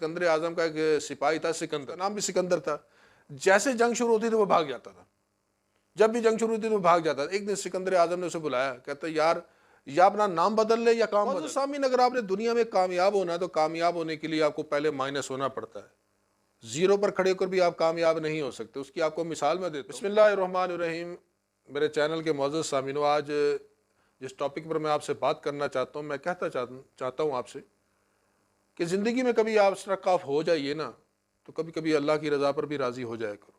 سکندر اعظم کا ایک سپاہی تھا، سکندر، نام بھی سکندر تھا، جیسے جنگ شروع ہوتی تھی وہ بھاگ جاتا تھا، جب بھی جنگ شروع ہوتی تھی وہ بھاگ جاتا تھا۔ ایک دن سکندر اعظم نے اسے بلایا، کہتا یار یا اپنا نام بدل لے یا کام بدل۔ سامعین، اگر آپ نے دنیا میں کامیاب ہونا ہے تو کامیاب ہونے کے لیے آپ کو پہلے مائنس ہونا پڑتا ہے، زیرو پر کھڑے ہو کر بھی آپ کامیاب نہیں ہو سکتے۔ اس کی آپ کو مثال میں دیتا ہوں۔ بسم اللہ الرحمن الرحیم۔ میرے چینل کے معزز سامعینو، آج جس ٹاپک پر میں آپ سے بات کرنا چاہتا ہوں، میں کہتا چاہتا ہوں آپ سے کہ زندگی میں کبھی آپ اسٹرک آف ہو جائیے نا، تو کبھی کبھی اللہ کی رضا پر بھی راضی ہو جایا کرو۔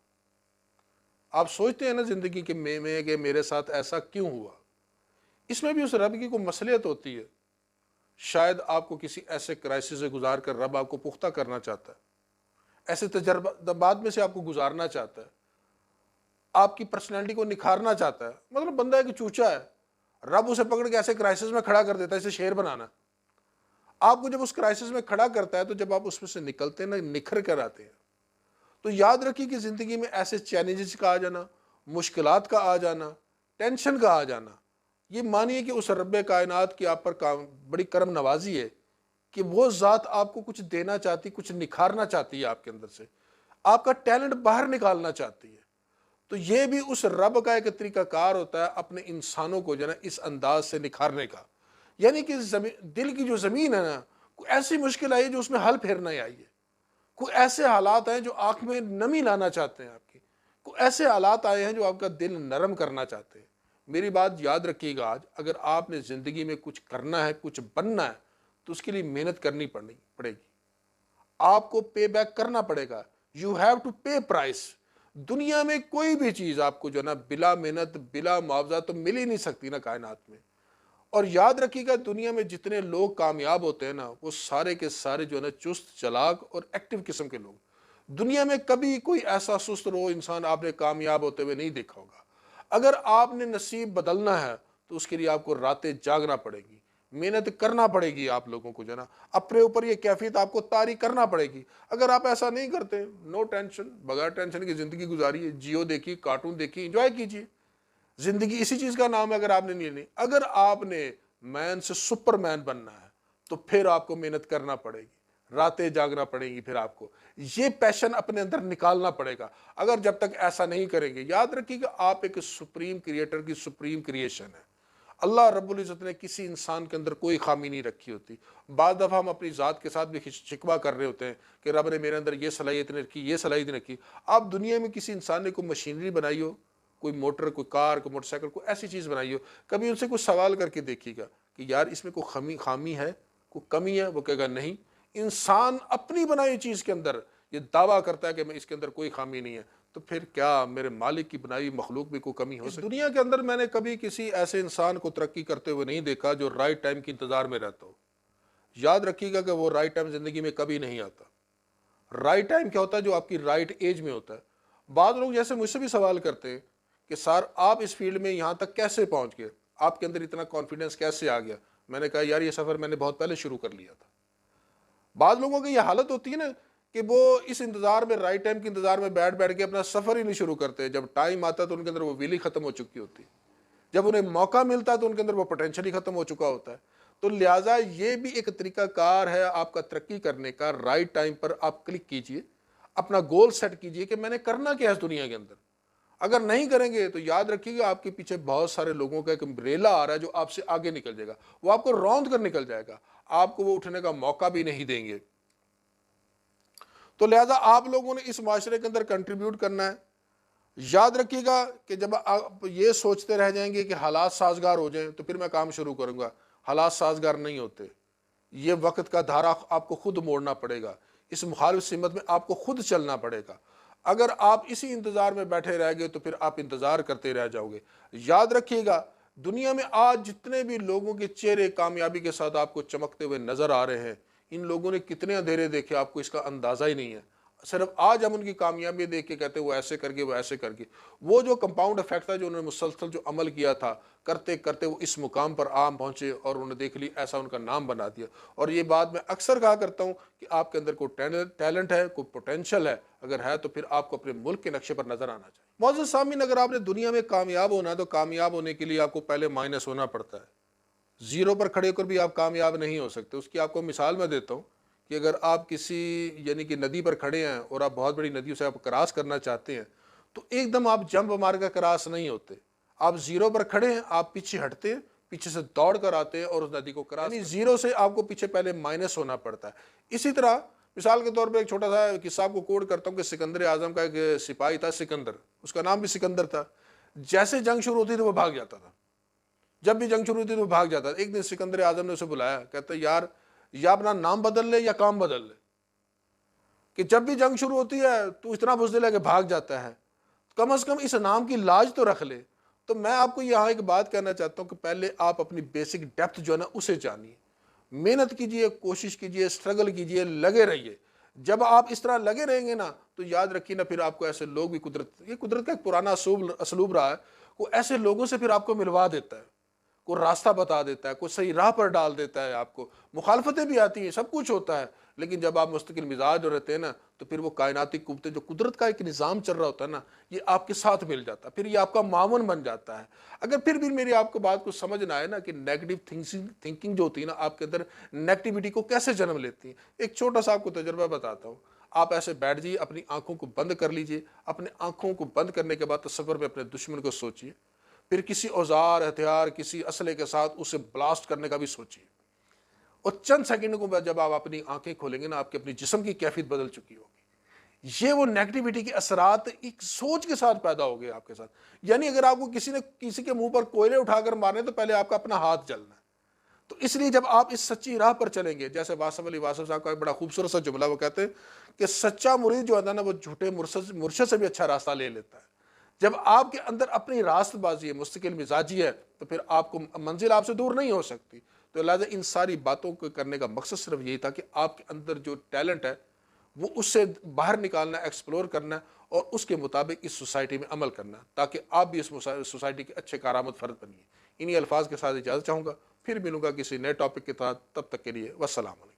آپ سوچتے ہیں نا زندگی کے میں کہ میرے ساتھ ایسا کیوں ہوا، اس میں بھی اس رب کی کوئی مصلحت ہوتی ہے۔ شاید آپ کو کسی ایسے کرائسس سے گزار کر رب آپ کو پختہ کرنا چاہتا ہے، ایسے تجربات میں سے آپ کو گزارنا چاہتا ہے، آپ کی پرسنالٹی کو نکھارنا چاہتا ہے۔ مطلب بندہ ایک چوچا ہے، رب اسے پکڑ کے ایسے کرائسس میں کھڑا کر دیتا ہے، اسے شیر بنانا۔ آپ کو جب اس کرائسس میں کھڑا کرتا ہے تو جب آپ اس میں سے نکلتے ہیں نا، نکھر کر آتے ہیں، تو یاد رکھیے کہ زندگی میں ایسے چیلنجز کا آ جانا، مشکلات کا آ جانا، ٹینشن کا آ جانا، یہ مانیے کہ اس رب کائنات کی آپ پر بڑی کرم نوازی ہے کہ وہ ذات آپ کو کچھ دینا چاہتی، کچھ نکھارنا چاہتی ہے، آپ کے اندر سے آپ کا ٹیلنٹ باہر نکالنا چاہتی ہے۔ تو یہ بھی اس رب کا ایک طریقہ کار ہوتا ہے اپنے انسانوں کو جو ہے نا اس انداز سے نکھارنے کا۔ یعنی کہ دل کی جو زمین ہے نا، کوئی ایسی مشکل آئی ہے جو اس میں حل پھیرنا ہی آئی ہے، کوئی ایسے حالات ہیں جو آنکھ میں نمی لانا چاہتے ہیں آپ کی، کوئی ایسے حالات آئے ہیں جو آپ کا دل نرم کرنا چاہتے ہیں۔ میری بات یاد رکھیے گا، آج اگر آپ نے زندگی میں کچھ کرنا ہے، کچھ بننا ہے، تو اس کے لیے محنت کرنی پڑے گی، آپ کو پے بیک کرنا پڑے گا۔ You have to pay price. دنیا میں کوئی بھی چیز آپ کو جو ہے نا بلا محنت، بلا معاوضہ تو مل ہی نہیں سکتی نا کائنات میں۔ اور یاد رکھیے گا، دنیا میں جتنے لوگ کامیاب ہوتے ہیں نا، وہ سارے کے سارے جو ہے نا چست، چلاک اور ایکٹیو قسم کے لوگ۔ دنیا میں کبھی کوئی ایسا سست رو انسان آپ نے کامیاب ہوتے ہوئے نہیں دیکھا ہوگا۔ اگر آپ نے نصیب بدلنا ہے تو اس کے لیے آپ کو راتیں جاگنا پڑے گی، محنت کرنا پڑے گی، آپ لوگوں کو جو ہے نا اپنے اوپر یہ کیفیت آپ کو طاری کرنا پڑے گی۔ اگر آپ ایسا نہیں کرتے، نو ٹینشن، بغیر ٹینشن کی زندگی گزاریے، جیو دیکھیے، کارٹون دیکھیے، انجوائے کیجیے۔ زندگی اسی چیز کا نام ہے۔ اگر آپ نے نہیں لینی، اگر آپ نے مین سے سپر مین بننا ہے تو پھر آپ کو محنت کرنا پڑے گی، راتیں جاگنا پڑے گی، پھر آپ کو یہ پیشن اپنے اندر نکالنا پڑے گا۔ اگر جب تک ایسا نہیں کریں گے، یاد رکھیے کہ آپ ایک سپریم کریٹر کی سپریم کریشن ہے۔ اللہ رب العزت نے کسی انسان کے اندر کوئی خامی نہیں رکھی ہوتی۔ بعض دفعہ ہم اپنی ذات کے ساتھ بھی شکوہ کر رہے ہوتے ہیں کہ رب نے میرے اندر یہ صلاحیت نہیں رکھی، یہ صلاحیت نہیں رکھی۔ آپ دنیا میں کسی انسان نے کوئی مشینری بنائی ہو، کوئی موٹر، کوئی کار، کوئی موٹر سائیکل، کوئی ایسی چیز بنائی ہو، کبھی ان سے کوئی سوال کر کے دیکھیے گا کہ یار اس میں کوئی خامی ہے، کوئی کمی ہے؟ وہ کہے گا نہیں۔ انسان اپنی بنائی چیز کے اندر یہ دعویٰ کرتا ہے کہ میں اس کے اندر کوئی خامی نہیں ہے، تو پھر کیا میرے مالک کی بنائی مخلوق بھی کوئی کمی ہو سکتی؟ دنیا کے اندر میں نے کبھی کسی ایسے انسان کو ترقی کرتے ہوئے نہیں دیکھا جو رائٹ ٹائم کے انتظار میں رہتا ہو۔ یاد رکھیے گا کہ وہ رائٹ ٹائم زندگی میں کبھی نہیں آتا۔ رائٹ ٹائم کیا ہوتا ہے؟ جو آپ کی رائٹ ایج میں ہوتا ہے۔ بعض لوگ جیسے مجھ سے بھی سوال کرتے ہیں کہ سر آپ اس فیلڈ میں یہاں تک کیسے پہنچ گئے، آپ کے اندر اتنا کانفیڈنس کیسے آ گیا؟ میں نے کہا یار یہ سفر میں نے بہت پہلے شروع کر لیا تھا۔ بعض لوگوں کی یہ حالت ہوتی ہے نا کہ وہ اس انتظار میں، رائٹ ٹائم کے انتظار میں بیٹھ کے اپنا سفر ہی نہیں شروع کرتے۔ جب ٹائم آتا تو ان کے اندر وہ ویلی ختم ہو چکی ہوتی، جب انہیں موقع ملتا ہے تو ان کے اندر وہ پوٹینشل ہی ختم ہو چکا ہوتا ہے۔ تو لہٰذا یہ بھی ایک طریقہ کار ہے آپ کا ترقی کرنے کا۔ رائٹ ٹائم پر آپ کلک کیجئے، اپنا گول سیٹ کیجئے کہ میں نے کرنا کیا ہے اس دنیا کے اندر۔ اگر نہیں کریں گے تو یاد رکھیے گا آپ کے پیچھے بہت سارے لوگوں کا ایک ریلا آ رہا ہے جو آپ سے آگے نکل جائے گا، وہ آپ کو روند کر نکل جائے گا، آپ کو وہ اٹھنے کا موقع بھی نہیں دیں گے۔ تو لہٰذا آپ لوگوں نے اس معاشرے کے اندر کنٹریبیوٹ کرنا ہے۔ یاد رکھیے گا کہ جب آپ یہ سوچتے رہ جائیں گے کہ حالات سازگار ہو جائیں تو پھر میں کام شروع کروں گا، حالات سازگار نہیں ہوتے۔ یہ وقت کا دھارا آپ کو خود موڑنا پڑے گا، اس مخالف سمت میں آپ کو خود چلنا پڑے گا۔ اگر آپ اسی انتظار میں بیٹھے رہ گئے تو پھر آپ انتظار کرتے رہ جاؤ گے۔ یاد رکھیے گا، دنیا میں آج جتنے بھی لوگوں کے چہرے کامیابی کے ساتھ آپ کو چمکتے ہوئے نظر آ رہے ہیں، ان لوگوں نے کتنے اندھیرے دیکھے آپ کو اس کا اندازہ ہی نہیں ہے۔ صرف آج ہم ان کی کامیابی دیکھ کے کہتے ہیں وہ ایسے کر گئے، وہ ایسے کر گئے۔ وہ جو کمپاؤنڈ افیکٹ تھا، جو انہوں نے مسلسل جو عمل کیا تھا، کرتے کرتے وہ اس مقام پر عام پہنچے اور انہوں نے دیکھ لی، ایسا ان کا نام بنا دیا۔ اور یہ بات میں اکثر کہا کرتا ہوں کہ آپ کے اندر کوئی ٹیلنٹ ہے، کوئی پوٹینشل ہے، اگر ہے تو پھر آپ کو اپنے ملک کے نقشے پر نظر آنا چاہیے۔ معزز سامعین، اگر آپ نے دنیا میں کامیاب ہونا ہے تو کامیاب ہونے کے لیے آپ کو پہلے مائنس ہونا پڑتا ہے۔ زیرو پر کھڑے ہو کر بھی آپ کامیاب نہیں ہو سکتے۔ اس کی آپ کو مثال میں دیتا ہوں کہ اگر آپ کسی یعنی کہ ندی پر کھڑے ہیں اور آپ بہت بڑی ندیوں سے آپ کراس کرنا چاہتے ہیں تو ایک دم آپ جمپ مار کر کراس نہیں ہوتے. آپ زیرو پر کھڑے ہیں, آپ پیچھے ہٹتے ہیں, پیچھے سے دوڑ کر آتے ہیں اور اس ندی کو کراس, یعنی زیرو سے آپ کو پیچھے پہلے مائنس ہونا پڑتا ہے. اسی طرح مثال کے طور پہ ایک چھوٹا سا قصہ آپ کو کوٹ کرتا ہوں کہ سکندر اعظم کا ایک سپاہی تھا سکندر, اس کا نام بھی سکندر تھا. جیسے جنگ شروع ہوتی تھی وہ بھاگ جاتا تھا, جب بھی جنگ شروع ہوتی تھی وہ بھاگ جاتا تھا. ایک دن سکندر اعظم نے اسے بلایا, کہتا یار یا اپنا نام بدل لے یا کام بدل لے, کہ جب بھی جنگ شروع ہوتی ہے تو اتنا بزدل ہے کہ بھاگ جاتا ہے, کم از کم اس نام کی لاج تو رکھ لے. تو میں آپ کو یہاں ایک بات کہنا چاہتا ہوں کہ پہلے آپ اپنی بیسک ڈیپتھ جو ہے نا اسے جانیے, محنت کیجئے, کوشش کیجئے, اسٹرگل کیجئے, لگے رہیے. جب آپ اس طرح لگے رہیں گے نا تو یاد رکھیے نا, پھر آپ کو ایسے لوگ بھی یہ قدرت کا ایک پرانا اسلوب رہا ہے, وہ ایسے لوگوں سے پھر آپ کو ملوا دیتا ہے, کوئی راستہ بتا دیتا ہے, کوئی صحیح راہ پر ڈال دیتا ہے آپ کو. مخالفتیں بھی آتی ہیں, سب کچھ ہوتا ہے, لیکن جب آپ مستقل مزاج رہتے ہیں نا تو پھر وہ کائناتی قوتیں جو قدرت کا ایک نظام چل رہا ہوتا ہے نا یہ آپ کے ساتھ مل جاتا ہے, پھر یہ آپ کا معاون بن جاتا ہے. اگر پھر بھی میری آپ کو بات کو سمجھ نہ آئے نا کہ نیگیٹو تھنکنگ جو ہوتی ہے نا آپ کے اندر نیگیٹیوٹی کو کیسے جنم لیتی ہے, ایک چھوٹا سا آپ کو تجربہ بتاتا ہوں. آپ ایسے بیٹھ جائیے, اپنی آنکھوں کو بند کر لیجئے, اپنے آنکھوں کو بند کرنے کے بعد تصور میں اپنے دشمن کو سوچیے, پھر کسی اوزار ہتھیار کسی اسلحے کے ساتھ اسے بلاسٹ کرنے کا بھی سوچیے, اور چند سیکنڈ کو بعد جب آپ اپنی آنکھیں کھولیں گے نا آپ کے اپنی جسم کی کیفیت بدل چکی ہوگی. یہ وہ نیگیٹیوٹی کے اثرات ایک سوچ کے ساتھ پیدا ہو گئے آپ کے ساتھ. یعنی اگر آپ کو کسی کے منہ پر کوئلے اٹھا کر مارنے تو پہلے آپ کا اپنا ہاتھ جلنا ہے. تو اس لیے جب آپ اس سچی راہ پر چلیں گے, جیسے واصف علی واصف صاحب کا ایک بڑا خوبصورت سا جملہ وہ کہتے ہیں کہ سچا مرید جو ہے نا وہ جھوٹے مرشد سے بھی اچھا راستہ لے لیتا ہے. جب آپ کے اندر اپنی راست بازی ہے, مستقل مزاجی ہے, تو پھر آپ کو منزل آپ سے دور نہیں ہو سکتی. تو لہٰذا ان ساری باتوں کو کرنے کا مقصد صرف یہی تھا کہ آپ کے اندر جو ٹیلنٹ ہے وہ اس سے باہر نکالنا, ایکسپلور کرنا اور اس کے مطابق اس سوسائٹی میں عمل کرنا, تاکہ آپ بھی اس سوسائٹی کے اچھے کارآمد فرد بنیے. انہی الفاظ کے ساتھ اجازت چاہوں گا, پھر ملوں گا کسی نئے ٹاپک کے ساتھ. تب تک کے لیے والسلام علیکم.